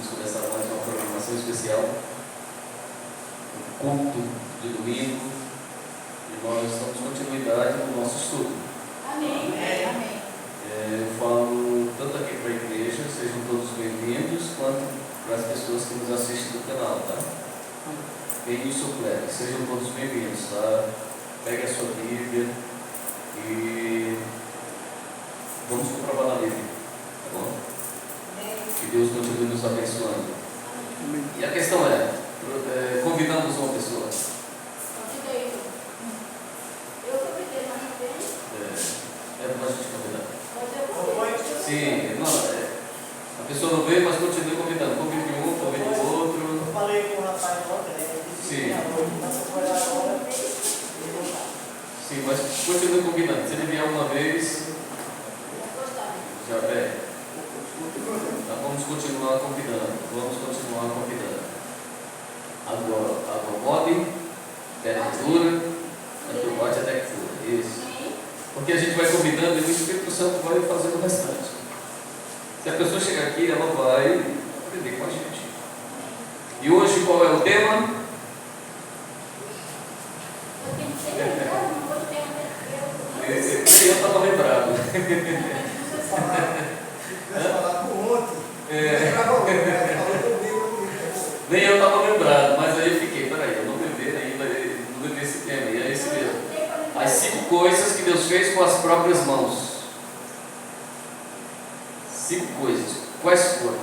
Vamos começar mais uma programação especial, um culto de domingo, e nós damos continuidade no nosso estudo. Amém. Amém. Eu falo tanto aqui para a igreja, sejam todos bem-vindos, quanto para as pessoas que nos assistem no canal, tá? Quem nos suplere, sejam todos bem-vindos, tá? Pegue a sua Bíblia e vamos comprovar na Bíblia, tá bom? Que Deus continue nos abençoando. E a questão é, convidamos uma pessoa. Convidei. Eu convidei, mas não veio. É bom a gente convidar. Mas eu convidei. Sim, não, a pessoa não veio, mas continue convidando. Convide um, convide o outro. Eu falei com o rapaz ontem, né? Ele disse Sim. que à noite, mas eu vou lá agora. Sim, mas continue convidando. Se ele vier uma vez, já vem. Então vamos continuar convidando. Água mole, terra dura, tanto bate até que fura. Isso. Porque a gente vai convidando e o Espírito Santo vai fazendo o restante. Se a pessoa chegar aqui, ela vai aprender com a gente. E hoje qual é o tema? Eu estava lembrado. Vai falar com ontem. Nem eu estava lembrado, mas aí eu fiquei, peraí, eu não bebi ainda, não bebi esse tema, e é esse mesmo. As 5 coisas que Deus fez com as próprias mãos. 5 coisas. Quais foram?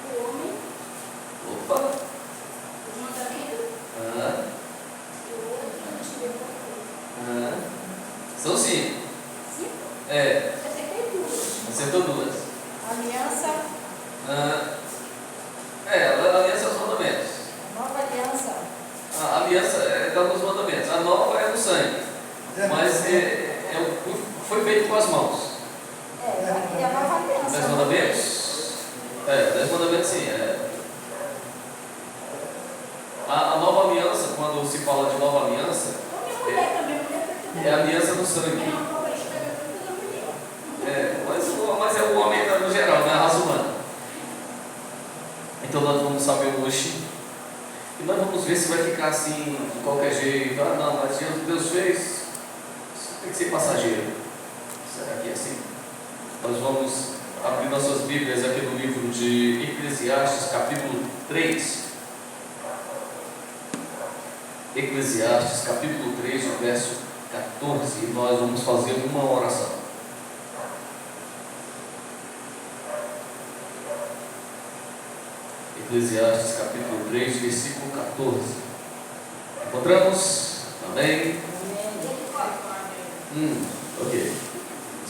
O homem, Opa! o mandamento e o outro não tive pouco. São 5. 5? É, Acertei tudo. acertou 2. Aliança, A aliança é os mandamentos. nova aliança. A aliança está nos mandamentos. A nova é no sangue. Mas foi feito com as mãos. Aqui é a nova aliança. 10 mandamentos? 10 mandamentos sim. A nova aliança, quando se fala de nova aliança, Mulher também, mulher é a aliança no sangue. Mas é o homem no geral, não é a raça humana. Então nós vamos saber hoje. E nós vamos ver se vai ficar assim, de qualquer jeito. Não, mas Deus fez. Isso tem que ser passageiro. Será que é assim? Nós vamos abrir nossas Bíblias aqui no livro de Eclesiastes, capítulo 3. Eclesiastes, capítulo 3, o verso 14. E nós vamos fazer uma oração. Eclesiastes, capítulo 3, versículo 14. Encontramos? Amém? Ok.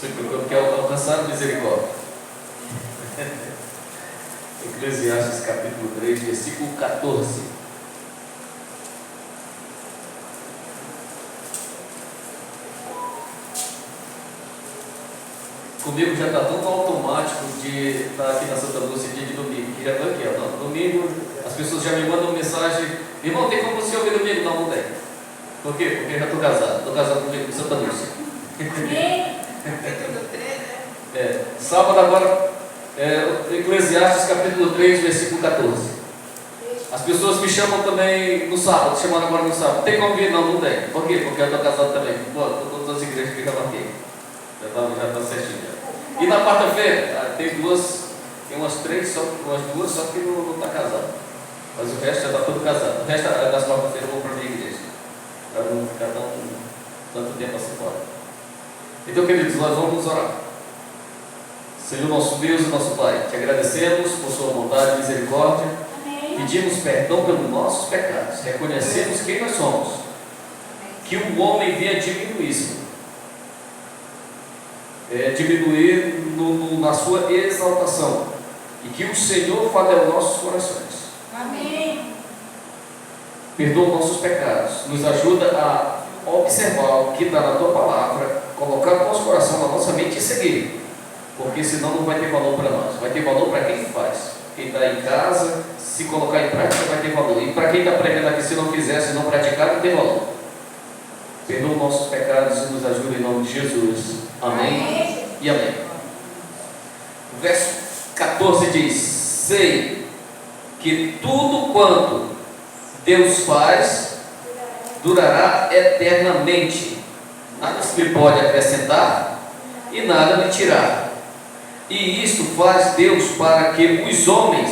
Eu quero alcançar misericórdia. Eclesiastes, capítulo 3, versículo 14. Comigo já está tão automático de estar aqui na Santa Lúcia dia de domingo, que já estou aqui, ó. Domingo, as pessoas já me mandam mensagem: irmão, tem como você ouvir domingo? Não tem. Por quê? Porque eu já estou casado. Estou casado comigo com Santa Lúcia. Sábado agora, Eclesiastes capítulo 3, versículo 14. As pessoas me chamam também no sábado, chamando agora no sábado. Tem como vir? Não tem. Por quê? Porque eu estou casado também. Todas as igrejas que já marquei. Já está certinho. E na quarta-feira, tem umas 3, umas 2, só que não está casado. Mas o resto já está todo casado. O resto das quarta-feiras eu vou para a minha igreja. Para não ficar tanto tempo assim fora. Então, queridos, nós vamos orar. Senhor nosso Deus e nosso Pai, te agradecemos por sua bondade e misericórdia. Pedimos perdão pelos nossos pecados. Reconhecemos quem nós somos. Que o homem venha diminuir, Senhor. Diminuir na sua exaltação. E que o Senhor fale aos nossos corações. Amém. Perdoa nossos pecados. Nos ajuda a observar o que está na tua palavra, colocar no nosso coração, na nossa mente e seguir. Porque senão não vai ter valor para nós. Vai ter valor para quem faz. Quem está em casa, se colocar em prática, vai ter valor. E para quem está pregando aqui, se não fizer, se não praticar, não tem valor. Perdoa nossos pecados e nos ajuda em nome de Jesus. Amém. E amém. O verso 14 diz: sei que tudo quanto Deus faz durará eternamente. Nada se lhe pode acrescentar e nada lhe tirar. E isto faz Deus para que os homens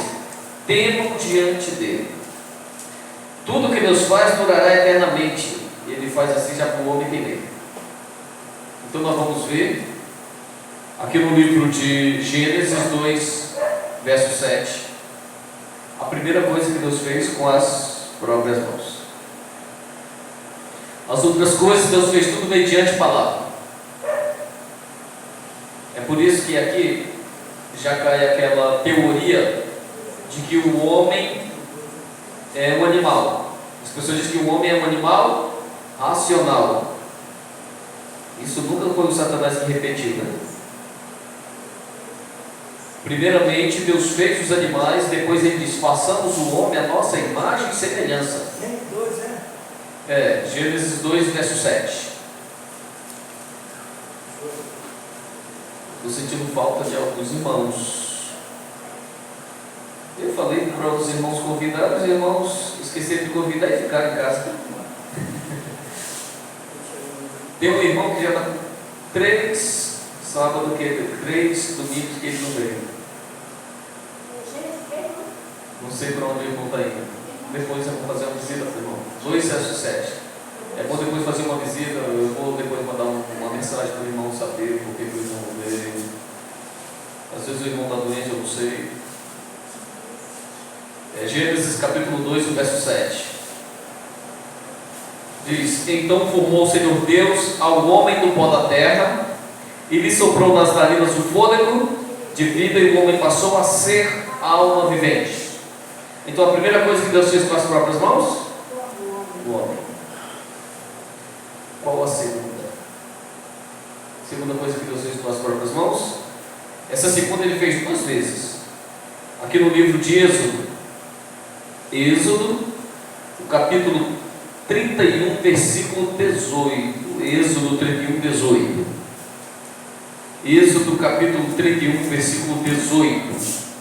temam diante dele. Tudo que Deus faz durará eternamente. E ele faz assim já para o homem temer. Então nós vamos ver aqui no livro de Gênesis 2, verso 7, a primeira coisa que Deus fez com as próprias mãos. As outras coisas Deus fez tudo mediante palavra. É por isso que aqui já cai aquela teoria de que o homem é um animal. As pessoas dizem que o homem é um animal racional. Isso nunca foi o Satanás que repetiu, né? Primeiramente Deus fez os animais, depois ele diz: façamos o homem a nossa imagem e semelhança. Gênesis 2, verso 7. Estou sentindo falta de alguns irmãos. Eu falei para os irmãos convidar, os irmãos esqueceram de convidar e ficaram em casa. Tem um irmão que já está com 3 sábados, 3 domingos que ele não veio. Não sei para onde o irmão está indo. Depois eu vou fazer uma visita para o irmão. 2, verso 7. É bom depois fazer uma visita. Eu vou depois mandar uma mensagem para o irmão saber por que o irmão veio. Às vezes o irmão está doente, eu não sei. Gênesis capítulo 2, verso 7. Diz: então formou o Senhor Deus ao homem do pó da terra, e lhe soprou nas narinas o fôlego de vida, e o homem passou a ser alma vivente. Então a primeira coisa que Deus fez com as próprias mãos? O homem. Qual a segunda? A segunda coisa que Deus fez com as próprias mãos? Essa segunda ele fez 2 vezes. Aqui no livro de Êxodo, o capítulo 31, versículo 18. Êxodo 31, 18. Êxodo capítulo 31, versículo 18.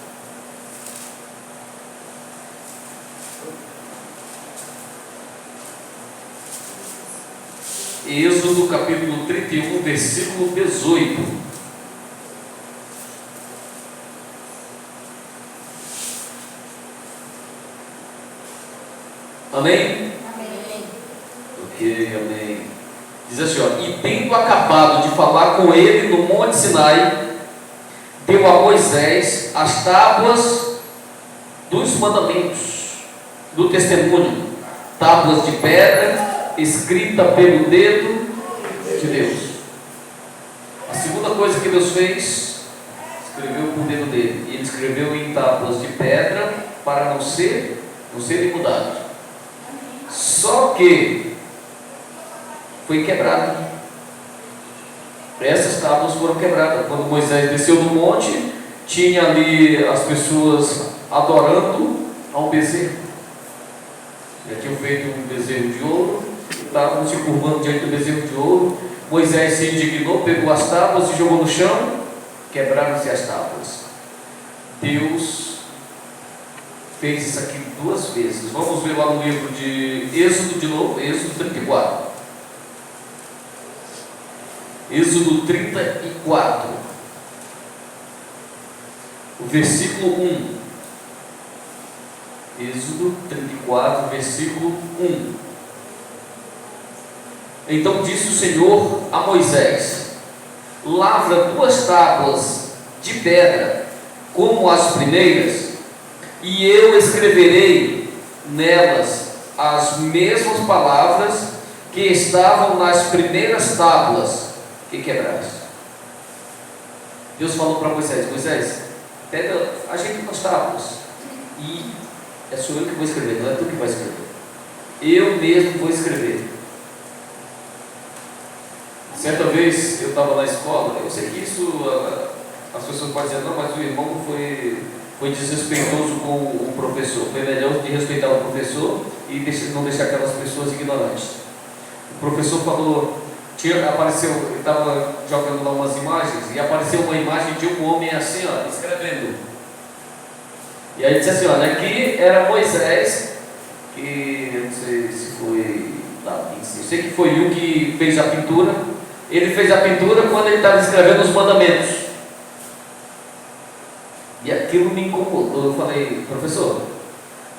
Êxodo capítulo 31, versículo 18. Amém? Amém. Ok, amém. Diz assim, ó: e tendo acabado de falar com ele no monte Sinai, deu a Moisés as tábuas dos mandamentos, do testemunho, tábuas de pedra, escrita pelo dedo de Deus. A segunda coisa que Deus fez, escreveu com o dedo dele. E ele escreveu em tábuas de pedra para não serem mudados. Só que foi quebrado. Essas tábuas foram quebradas. Quando Moisés desceu do monte, tinha ali as pessoas adorando a um bezerro. Já tinham feito um bezerro de ouro, estavam se curvando diante do bezerro de ouro. Moisés se indignou, pegou as tábuas e jogou no chão. Quebraram-se as tábuas. Deus fez isso aqui 2 vezes. Vamos ver lá no livro de Êxodo de novo, Êxodo 34. Êxodo 34, o versículo 1. Êxodo 34, versículo 1. Então disse o Senhor a Moisés: lavra 2 tábuas de pedra, como as primeiras, e eu escreverei nelas as mesmas palavras que estavam nas primeiras tábuas que quebraste. Deus falou para Moisés: Moisés, pega, ajeita as tábuas, e sou eu que vou escrever, não é tu que vai escrever. Eu mesmo vou escrever. Certa vez eu estava na escola, eu sei que isso, as pessoas podem dizer, não, mas o irmão foi desrespeitoso com o professor. Foi melhor de respeitar o professor e não deixar aquelas pessoas ignorantes. O professor falou, apareceu, ele estava jogando lá umas imagens, e apareceu uma imagem de um homem assim, ó, escrevendo. E aí disse assim, olha, aqui era Moisés, que eu não sei se foi Davi, eu sei que foi um que fez a pintura. Ele fez a pintura quando ele estava escrevendo os mandamentos. E aquilo me incomodou. Eu falei, professor,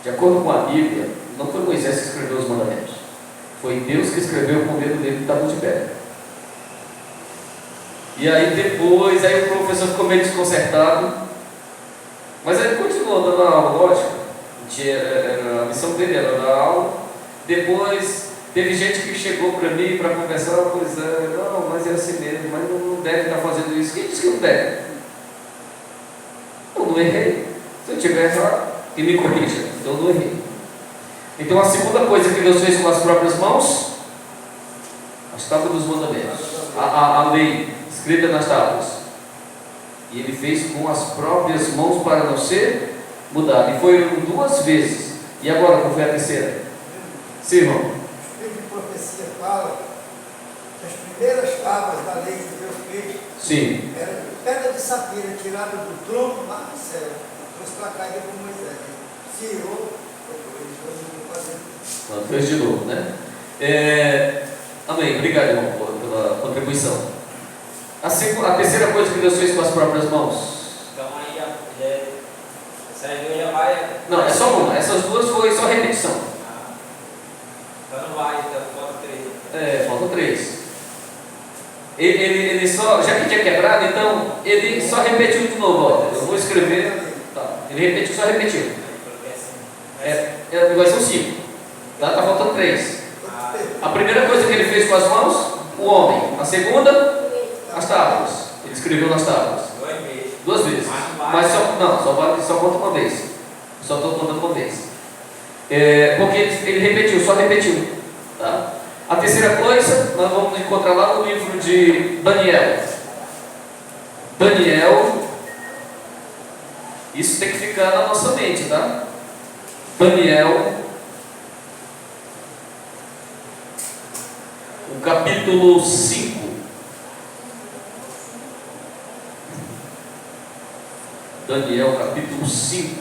de acordo com a Bíblia, não foi Moisés que escreveu os mandamentos. Foi Deus que escreveu com o dedo dele que estava de pé. E aí depois, aí o professor ficou meio desconcertado. Mas aí ele continuou dando a aula, lógico. A missão dele era dar aula. Depois teve gente que chegou para mim para conversar, pois é, não, mas é assim mesmo, mas não deve estar fazendo isso. Quem disse que não deve? Eu não errei. Se eu tiver errado, que me corrija. Então eu não errei. Então a segunda coisa que Deus fez com as próprias mãos, as tábuas dos mandamentos, a lei escrita nas tábuas. E ele fez com as próprias mãos para não ser mudado. E foi 2 vezes. E agora, qual foi a terceira? Sim, irmão. O livro de profecia fala que as primeiras tábuas da lei que Deus fez Sim. eram de pedra de safira tirada do tronco lá do céu. Trouxe para cá e deu para Moisés. Tirou, Não, fez de novo, né? Amém. Obrigado, irmão, pela contribuição. A terceira coisa que Deus fez com as próprias mãos. Então aí essa já vai. Não, é só uma. Essas 2 foi só repetição. Então não vai, então falta 3. Faltam 3. Ele só, já que tinha quebrado, então ele só repetiu de novo. Ó, eu vou escrever. Tá. Ele repetiu, só repetiu. Vai ser 5. Tá faltando 3. A primeira coisa que ele fez com as mãos, o homem. A segunda, as tábuas. Ele escreveu nas tábuas. 2 vezes. Mas só conta uma vez. Só estou contando uma vez. Porque ele repetiu, só repetiu. Tá? A terceira coisa, nós vamos encontrar lá no livro de Daniel. Daniel. Isso tem que ficar na nossa mente, tá? Daniel. O capítulo 5. Daniel, capítulo 5.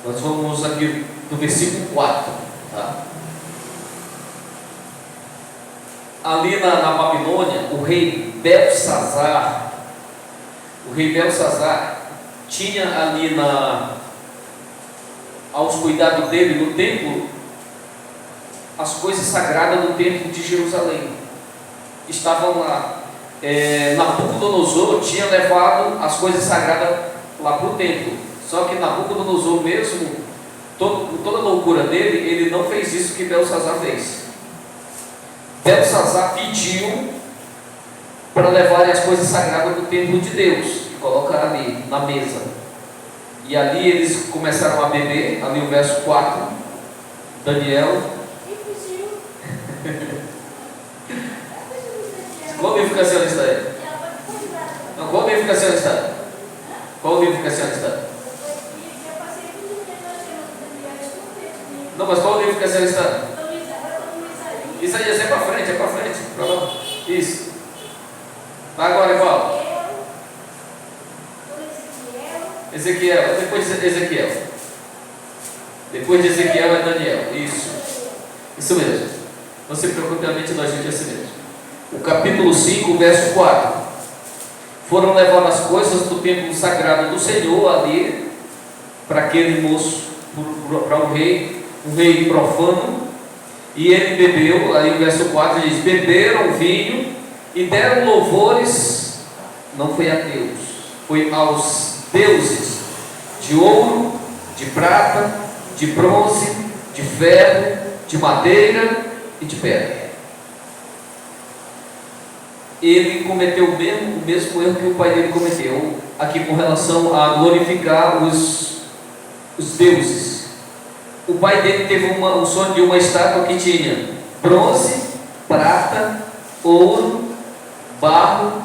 Nós vamos aqui no versículo 4. Tá? Ali na Babilônia, o rei Belsazar tinha ali aos cuidados dele no templo as coisas sagradas do templo de Jerusalém. Estavam lá. Nabucodonosor tinha levado as coisas sagradas lá para o templo. Só que Nabucodonosor mesmo, toda a loucura dele, ele não fez isso que Belsazar fez. Belsazar pediu para levarem as coisas sagradas do templo de Deus e colocar ali na mesa. E ali eles começaram a beber, ali o verso 4, Daniel. Qual livro que a senhora está aí? Não, qual livro que a senhora está? Qual livro que a senhora está? Não, mas qual livro que a senhora está? Isaías, é para frente, para lá. Isso. Agora é qual? Ezequiel, depois de Ezequiel. Depois de Ezequiel é Daniel. Isso mesmo. Não se preocupe, a mente da gente é assim mesmo. O capítulo 5, verso 4. Foram levadas as coisas do templo sagrado do Senhor ali, para aquele moço, para um rei profano, e ele bebeu, aí o verso 4 diz: beberam vinho e deram louvores, não foi a Deus, foi aos deuses, de ouro, de prata, de bronze, de ferro, de madeira e de pedra. Ele cometeu o mesmo erro que o pai dele cometeu, aqui com relação a glorificar os deuses. O pai dele teve um sonho de uma estátua que tinha bronze, prata, ouro, barro,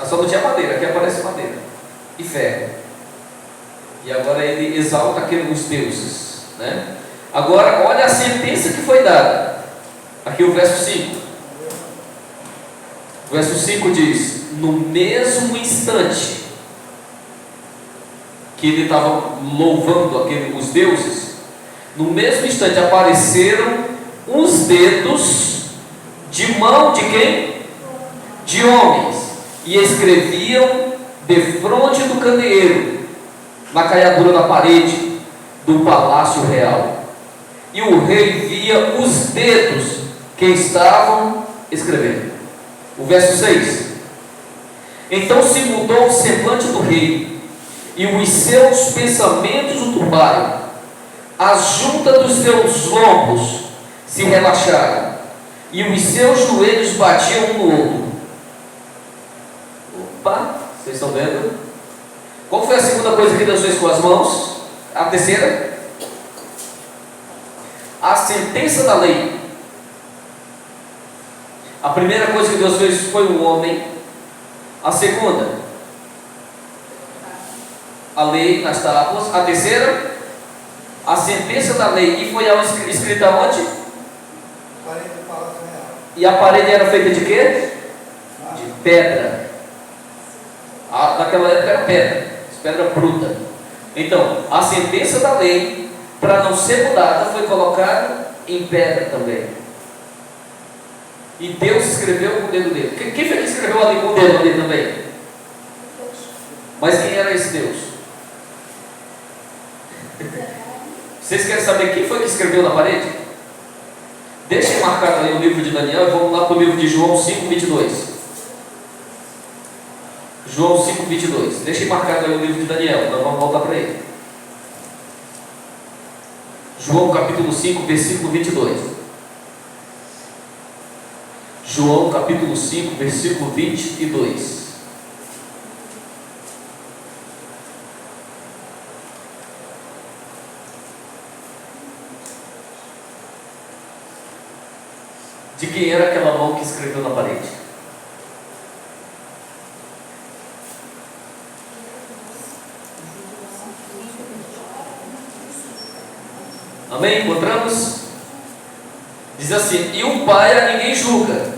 só não tinha madeira, aqui aparece madeira, e ferro. E agora ele exalta os deuses, né? Agora olha a sentença que foi dada, aqui o verso 5. O verso 5 diz: no mesmo instante que ele estava louvando os deuses, no mesmo instante apareceram uns dedos de mão de quem? De homens, e escreviam defronte do candeeiro, na caiadura da parede do palácio real. E o rei via os dedos que estavam escrevendo. O verso 6. Então se mudou o semblante do rei, e os seus pensamentos o turbaram. As juntas dos seus lombos se relaxaram, e os seus joelhos batiam um no outro. Opa, vocês estão vendo? Qual foi a segunda coisa que Deus fez com as mãos? A terceira? A sentença da lei. A primeira coisa que Deus fez foi o homem. A segunda, a lei nas tábuas. A terceira, a sentença da lei. E foi escrita onde? Parede do Palácio Real. E a parede era feita de quê? De pedra. Naquela época era pedra bruta. Então, a sentença da lei, para não ser mudada, foi colocada em pedra também. E Deus escreveu com o dedo dele. Quem foi que escreveu ali com o dedo dele também? Mas quem era esse Deus? Vocês querem saber quem foi que escreveu na parede? Deixem marcado aí o livro de Daniel e vamos lá para o livro de João 5:22. João 5:22. Deixem marcado aí o livro de Daniel, nós vamos voltar para ele. João capítulo 5, versículo 22. João capítulo 5, versículo 22. De quem era aquela mão que escreveu na parede? Amém? Encontramos? Diz assim: e o Pai a ninguém julga,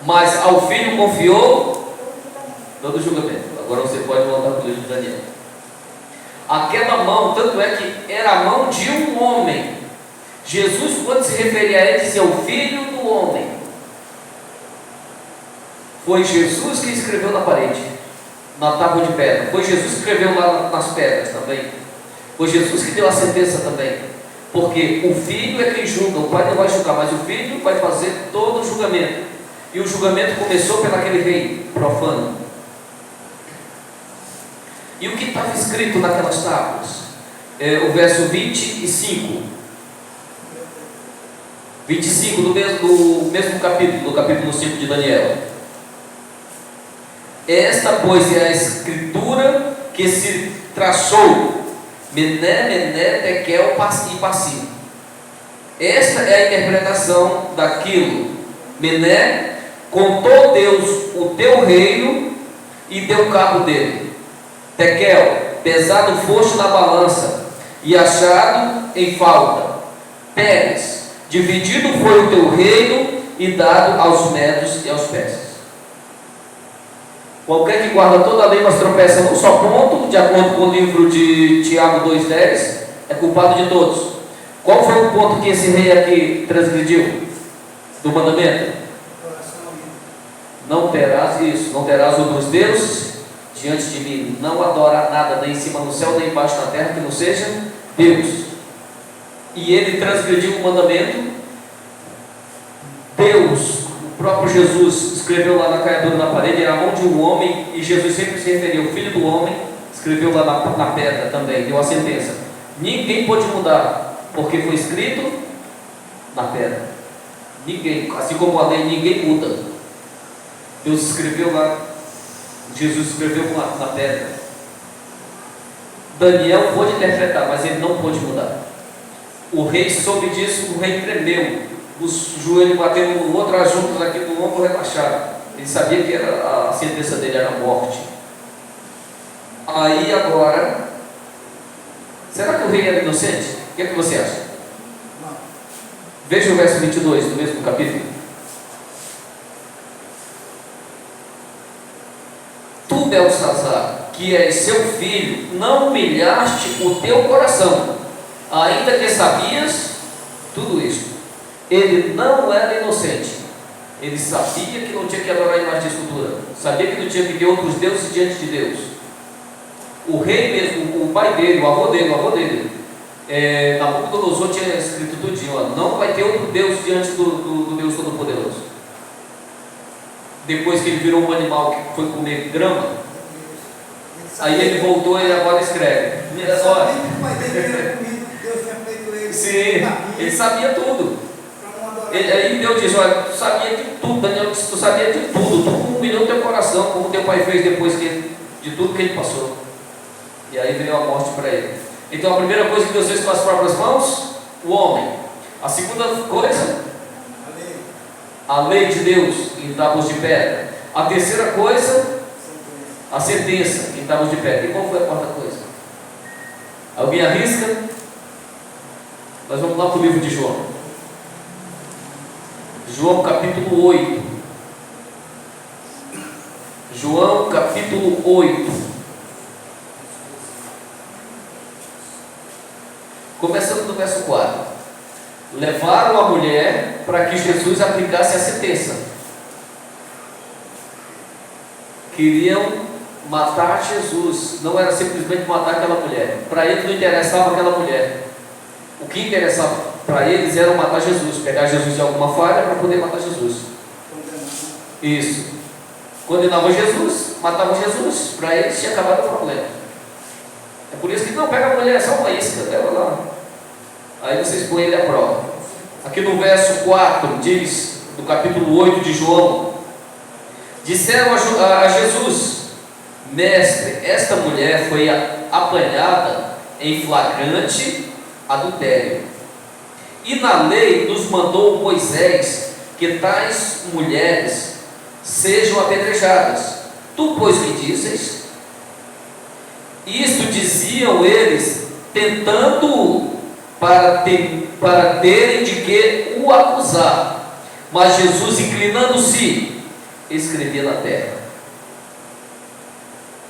mas ao Filho confiou todo julgamento. Agora você pode voltar para o livro de Daniel. Aquela mão, tanto é que era a mão de um homem. Jesus, quando se referia a ele, dizia o Filho do homem. Foi Jesus que escreveu na parede, na tábua de pedra. Foi Jesus que escreveu lá nas pedras também. Foi Jesus que deu a sentença também. Porque o Filho é quem julga, o Pai não vai julgar, mas o Filho vai fazer todo o julgamento. E o julgamento começou pelaquele rei profano. E o que estava escrito naquelas tábuas? O verso 25. 25 do mesmo capítulo, do capítulo 5 de Daniel. Esta, pois, é a escritura que se traçou. Mené, Mené, Tekel e Parsim. Esta é a interpretação daquilo. Mené, contou Deus o teu reino e deu cabo dele. Tekel, pesado foste na balança e achado em falta. Pérez, dividido foi o teu reino e dado aos medos e aos persas. Qualquer que guarda toda a lei, mas tropeça num só ponto, de acordo com o livro de Tiago 2,10, é culpado de todos. Qual foi o ponto que esse rei aqui transgrediu do mandamento? Não terás isso, não terás outros deuses diante de mim. Não adora nada, nem em cima no céu, nem embaixo na terra, que não seja Deus. E ele transgrediu o mandamento. Deus, o próprio Jesus, escreveu lá na caiadura da parede, era a mão de um homem, e Jesus sempre se referia ao Filho do homem, escreveu lá na pedra também, deu a sentença. Ninguém pôde mudar, porque foi escrito na pedra. Ninguém, assim como a lei, ninguém muda. Deus escreveu lá, Jesus escreveu lá na pedra. Daniel pôde interpretar, mas ele não pôde mudar. O rei soube disso, o rei tremeu, os joelhos batendo no outro, as juntas aqui do ombro relaxaram. Ele sabia que a sentença dele era a morte. Aí agora, será que o rei era inocente? O que é que você acha? Não. Veja o verso 22 do mesmo capítulo. Tu, Belsazar, que és seu filho, não humilhaste o teu coração, ainda que sabias tudo isto. Ele não era inocente. Ele sabia que não tinha que adorar a imagem de escultura, sabia que não tinha que ter outros deuses diante de Deus. O rei mesmo, o pai dele, o avô dele, Nabucodonosor tinha escrito tudinho, ó, não vai ter outro Deus diante do Deus Todo-Poderoso. Depois que ele virou um animal que foi comer grama, aí ele voltou e agora escreve. Sabia que o pai dele tinha comido, Deus tinha feito ele. Sim, ele sabia tudo. Aí Deus diz, olha, tu sabia de tudo, Daniel disse, tu sabia de tudo, tu humilhou teu coração, como teu pai fez depois de tudo que ele passou. E aí veio a morte para ele. Então a primeira coisa que Deus fez com as próprias mãos, o homem. A segunda coisa, a lei de Deus em tábuas de pedra. A terceira coisa, a sentença em tábuas de pedra. E qual foi a quarta coisa? Alguém arrisca? Nós vamos lá para o livro de João. João capítulo 8. João capítulo 8. Começando no verso 4. Levaram a mulher para que Jesus aplicasse a sentença. Queriam matar Jesus. Não era simplesmente matar aquela mulher. Para eles não interessava aquela mulher. O que interessava para eles era matar Jesus, pegar Jesus de alguma falha para poder matar Jesus. Isso. Condenavam Jesus, matavam Jesus. Para eles tinha acabado o problema. É por isso que não, pega a mulher, é só uma isca, leva lá. Aí vocês põem ele à prova. Aqui no verso 4 diz, do capítulo 8 de João: disseram a Jesus: mestre, esta mulher foi apanhada em flagrante adultério. E na lei nos mandou Moisés que tais mulheres sejam apedrejadas. Tu, pois, que dizes? Isto diziam eles, tentando para terem de que o acusar. Mas Jesus, inclinando-se, escrevia na terra.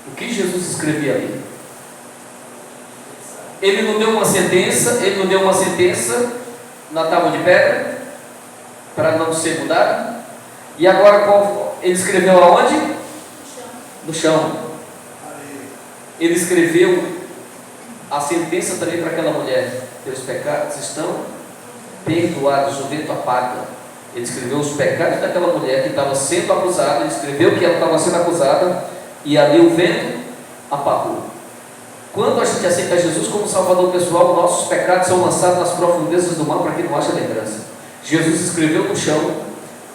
O que Jesus escrevia ali? Ele não deu uma sentença na tábua de pedra para não ser mudado. E agora ele escreveu aonde? No chão. Ele escreveu a sentença também para aquela mulher: teus pecados estão perdoados, o vento apaga. Ele escreveu os pecados daquela mulher que estava sendo acusada. Ele escreveu que ela estava sendo acusada, e ali o vento apagou. Quando a gente aceita Jesus como Salvador pessoal, nossos pecados são lançados nas profundezas do mar para que não haja lembrança. Jesus escreveu no chão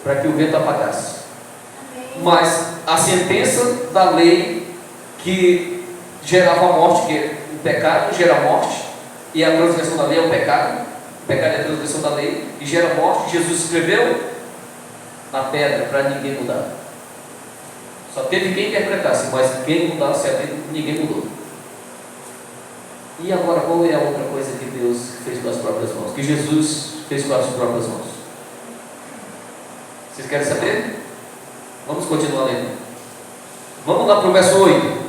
para que o vento apagasse. Mas a sentença da lei que gerava a morte, que o pecado gera morte, e a transgressão da lei é o pecado é a transgressão da lei, e gera morte. Jesus escreveu na pedra para ninguém mudar. Só teve quem interpretasse, mas quem mudasse a lei, ninguém mudou. E agora, qual é a outra coisa que Deus fez com as próprias mãos? Que Jesus fez com as próprias mãos? Vocês querem saber? Vamos continuar lendo. Vamos lá para o verso 8.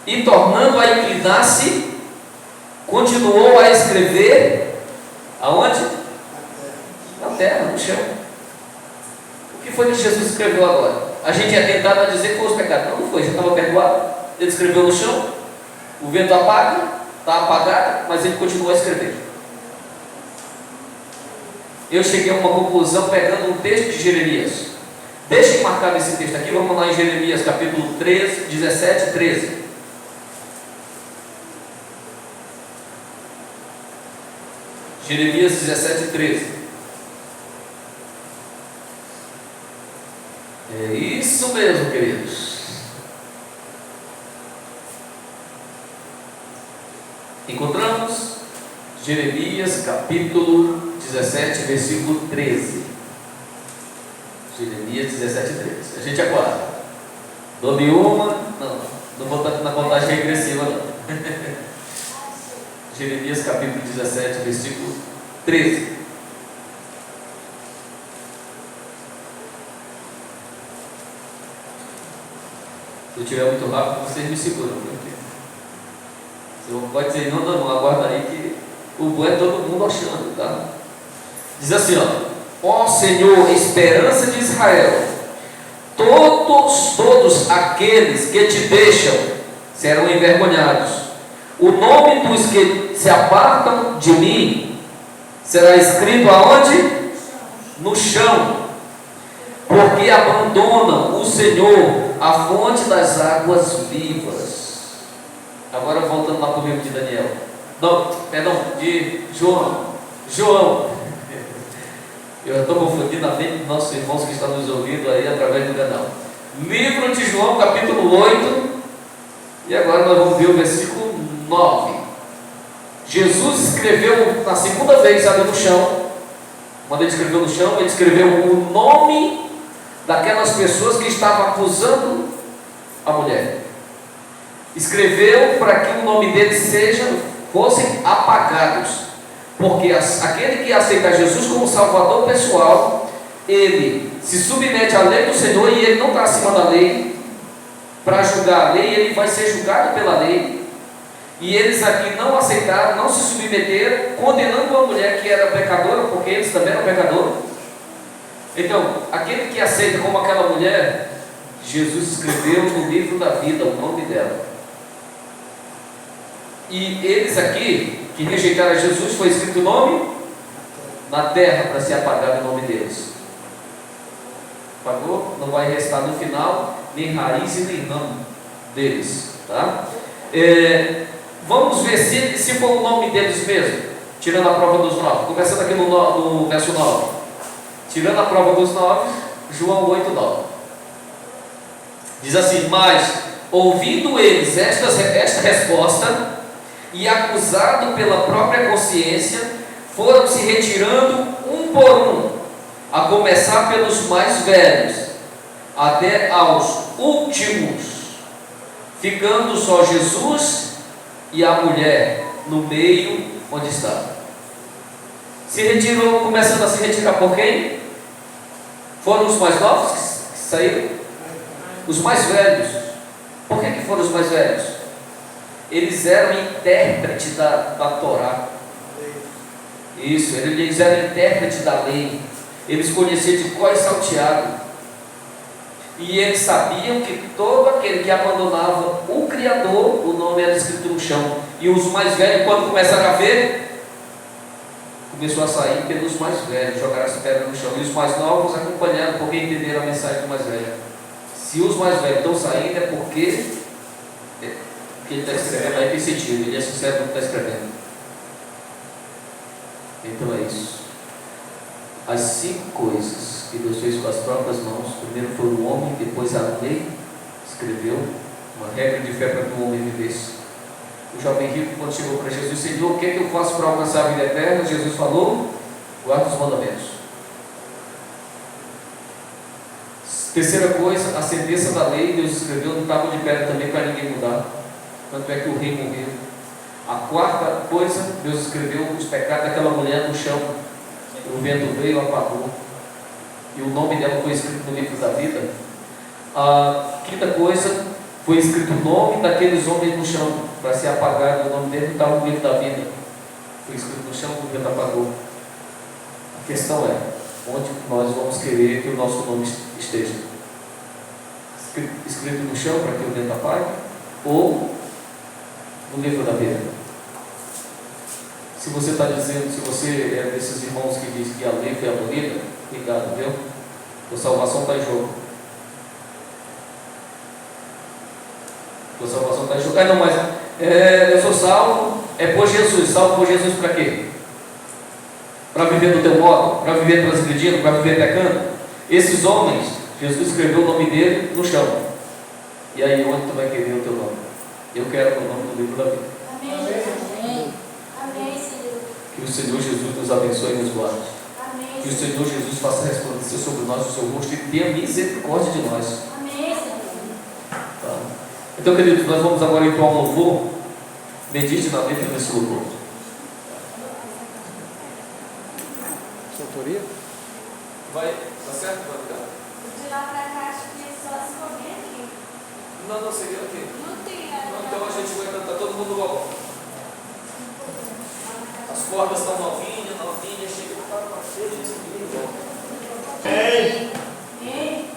E tornando a inclinar-se, continuou a escrever aonde? Na terra, no chão. O que foi que Jesus escreveu agora? A gente é tentado a dizer que foi os pecados. Não foi, já estava perdoado. Ele escreveu no chão, o vento apaga, está apagado, mas ele continuou a escrever. Eu cheguei a uma conclusão pegando um texto de Jeremias. Deixem marcado esse texto aqui, vamos lá em Jeremias capítulo 13, 17 e 13. Jeremias 17 e 13. É isso mesmo, queridos. Encontramos Jeremias capítulo 17, versículo 13. Jeremias 17, 13. A gente aguarda. Dou-me uma. Não vou estar na contagem regressiva, não. Jeremias capítulo 17, versículo 13. Se eu estiver muito rápido, vocês me seguram. Porque você não pode dizer, não, aguarda aí que o bom é todo mundo achando, tá? Diz assim, ó Senhor, esperança de Israel, todos aqueles que te deixam serão envergonhados. O nome dos que se apartam de mim será escrito aonde? No chão, porque abandonam o Senhor, a fonte das águas vivas. Agora voltando lá para o livro de Daniel. Não, perdão, de João. Eu estou confundindo a mente dos nossos irmãos que estão nos ouvindo aí através do canal. Livro de João, capítulo 8. E agora nós vamos ver o versículo 9. Jesus escreveu na segunda vez ali no chão. Quando ele escreveu no chão, ele escreveu o nome daquelas pessoas que estavam acusando a mulher. Escreveu para que o nome deles fossem apagados. Porque aquele que aceita Jesus como Salvador pessoal, ele se submete à lei do Senhor e ele não está acima da lei para julgar a lei, ele vai ser julgado pela lei. E eles aqui não aceitaram, não se submeteram, condenando uma mulher que era pecadora, porque eles também eram pecadores. Então, aquele que aceita como aquela mulher, Jesus escreveu no livro da vida o nome dela. E eles aqui, que rejeitaram Jesus, foi escrito o nome na terra para se apagar o nome deles. Apagou? Não vai restar no final nem raiz e nem ramo deles, tá? Vamos ver se for o nome deles mesmo, tirando a prova dos 9, começando aqui no verso 9, tirando a prova dos 9, João 8, 9, diz assim: mas ouvindo eles esta resposta, e acusado pela própria consciência, foram se retirando um por um, a começar pelos mais velhos, até aos últimos, ficando só Jesus e a mulher no meio onde estava. Se retirou, começando a se retirar por quem? Foram os mais novos que saíram? Os mais velhos. Por que foram os mais velhos? Eles eram intérpretes da Torá. Isso, eles eram intérpretes da lei. Eles conheciam de cor e salteado. E eles sabiam que todo aquele que abandonava o Criador, o nome era escrito no chão. E os mais velhos, quando começaram a ver, começou a sair pelos mais velhos, jogaram as pedras no chão. E os mais novos acompanharam, porque entenderam a mensagem do mais velho. Se os mais velhos estão saindo, é porque ele está escrevendo aí tem sentido, ele é sincero no que está escrevendo. Então é isso. As 5 coisas que Deus fez com as próprias mãos: primeiro foi o homem, depois a lei escreveu uma regra de fé para que o homem vivesse. O jovem rico, quando chegou para Jesus: Senhor, o que é que eu faço para alcançar a vida eterna? Jesus falou: guarda os mandamentos. Terceira coisa, a sentença da lei, Deus escreveu no tábua de pedra também para ninguém mudar. Tanto é que o rei morreu. A quarta coisa, Deus escreveu os pecados daquela mulher no chão. O vento veio e apagou. E o nome dela foi escrito no livro da vida. A quinta coisa, foi escrito o nome daqueles homens no chão, para se apagar. O nome dele não estava no livro da vida. Foi escrito no chão, o vento apagou. A questão é, onde nós vamos querer que o nosso nome esteja? Escrito no chão para que o vento apague? Ou no livro da vida? Se você está dizendo, se você é desses irmãos que diz que a lei foi abolida, cuidado, viu? A salvação está em jogo. A salvação está em jogo. Não, mas eu sou salvo, é por Jesus. Salvo por Jesus para quê? Para viver do teu modo? Para viver transgredindo? Para viver pecando? Esses homens, Jesus escreveu o nome dele no chão. E aí, onde tu vai querer o teu nome? Eu quero o nome do livro da vida. Amém. Amém, Senhor. Que o Senhor Jesus nos abençoe e nos guarde. Amém. Que o Senhor Jesus faça resplandecer sobre nós o seu rosto e tenha misericórdia de nós. Amém, Senhor. Tá? Então, queridos, nós vamos agora ir para um louvor. Medite na letra desse louvor. Sua autoria? Vai, tá certo? Vai ficar. De lá pra cá, acho que só se for bem aqui. Não, não sei aqui. Não tem. Então a gente vai cantar todo mundo logo. As cordas estão novinhas, chega para cheio de seguir. Amém.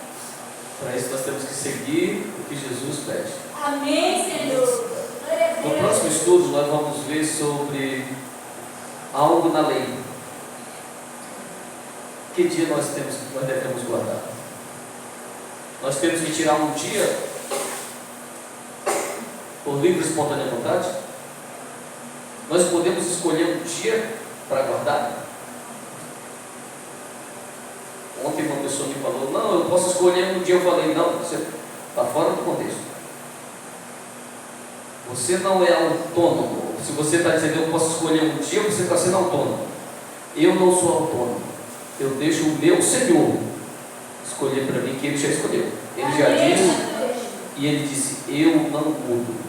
Para isso nós temos que seguir o que Jesus pede. Amém, Senhor. No próximo estudo nós vamos ver sobre algo na lei. Que dia nós devemos guardar? Nós temos que tirar um dia por livre e espontânea vontade? Nós podemos escolher um dia para guardar? Ontem uma pessoa me falou, não, eu posso escolher um dia. Eu falei, não, você está fora do contexto. Você não é autônomo. Se você está dizendo, eu posso escolher um dia, você está sendo autônomo. Eu não sou autônomo. Eu deixo o meu Senhor escolher para mim, que Ele já escolheu. Ele já disse, e Ele disse, eu não mudo.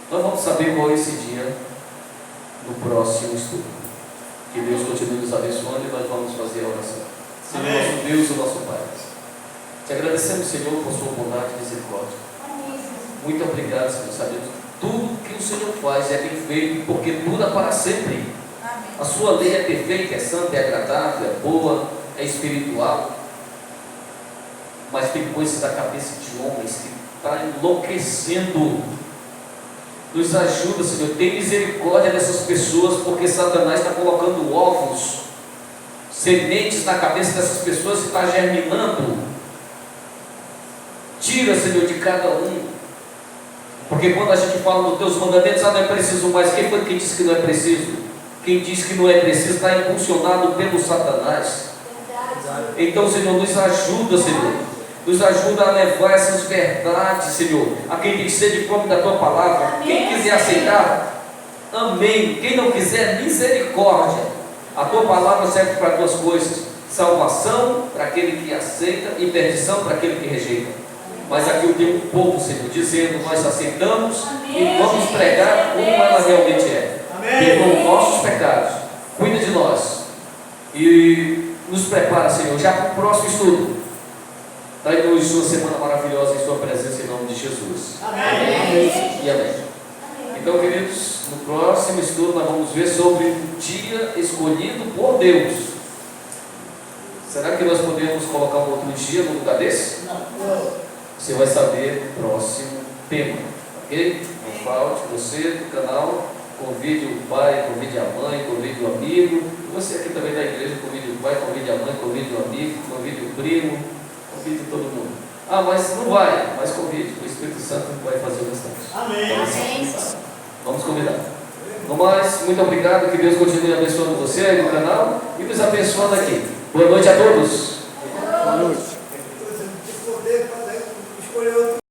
Nós vamos saber qual é esse dia no próximo estudo. Que Deus continue nos abençoando e nós vamos fazer a oração. Senhor, nosso Deus e nosso Pai, te agradecemos, Senhor, por sua bondade e misericórdia. Muito obrigado, Senhor. Sabemos tudo que o Senhor faz é bem feito, porque dura para sempre. A sua lei é perfeita, é santa, é agradável, é boa, é espiritual. Mas tem coisas da cabeça de homens que está enlouquecendo. Nos ajuda, Senhor. Tem misericórdia dessas pessoas, porque Satanás está colocando ovos, sementes na cabeça dessas pessoas e está germinando. Tira, Senhor, de cada um. Porque quando a gente fala dos teus mandamentos, não é preciso mais. Quem foi que disse que não é preciso? Quem diz que não é preciso está impulsionado pelo Satanás. Então, Senhor, nos ajuda, Senhor. Nos ajuda a levar essas verdades, Senhor, a quem tem sede de fome da Tua palavra. Quem quiser aceitar, amém. Quem não quiser, misericórdia. A Tua palavra serve para duas coisas: salvação para aquele que aceita e perdição para aquele que rejeita. Mas aqui eu tenho um povo, Senhor, dizendo, nós aceitamos e vamos pregar como ela realmente é. Perdoa os nossos pecados, cuida de nós e nos prepara, Senhor, já para o próximo estudo. Dai-nos uma semana maravilhosa em Sua presença, em nome de Jesus. Amém. E amém. Então, queridos, no próximo estudo nós vamos ver sobre o dia escolhido por Deus. Será que nós podemos colocar um outro dia no lugar desse? Não. Você vai saber no próximo tema, ok? Não falte, você do canal, convide o pai, convide a mãe, convide o amigo. E você aqui também da igreja, convide o pai, convide a mãe, convide o amigo, convide o primo, convide todo mundo. Ah, mas não vai, mas convide, o Espírito Santo vai fazer o restante. Amém. Vamos convidar. No mais, muito obrigado, que Deus continue abençoando você aí no canal e nos abençoando aqui. Boa noite a todos. Boa noite.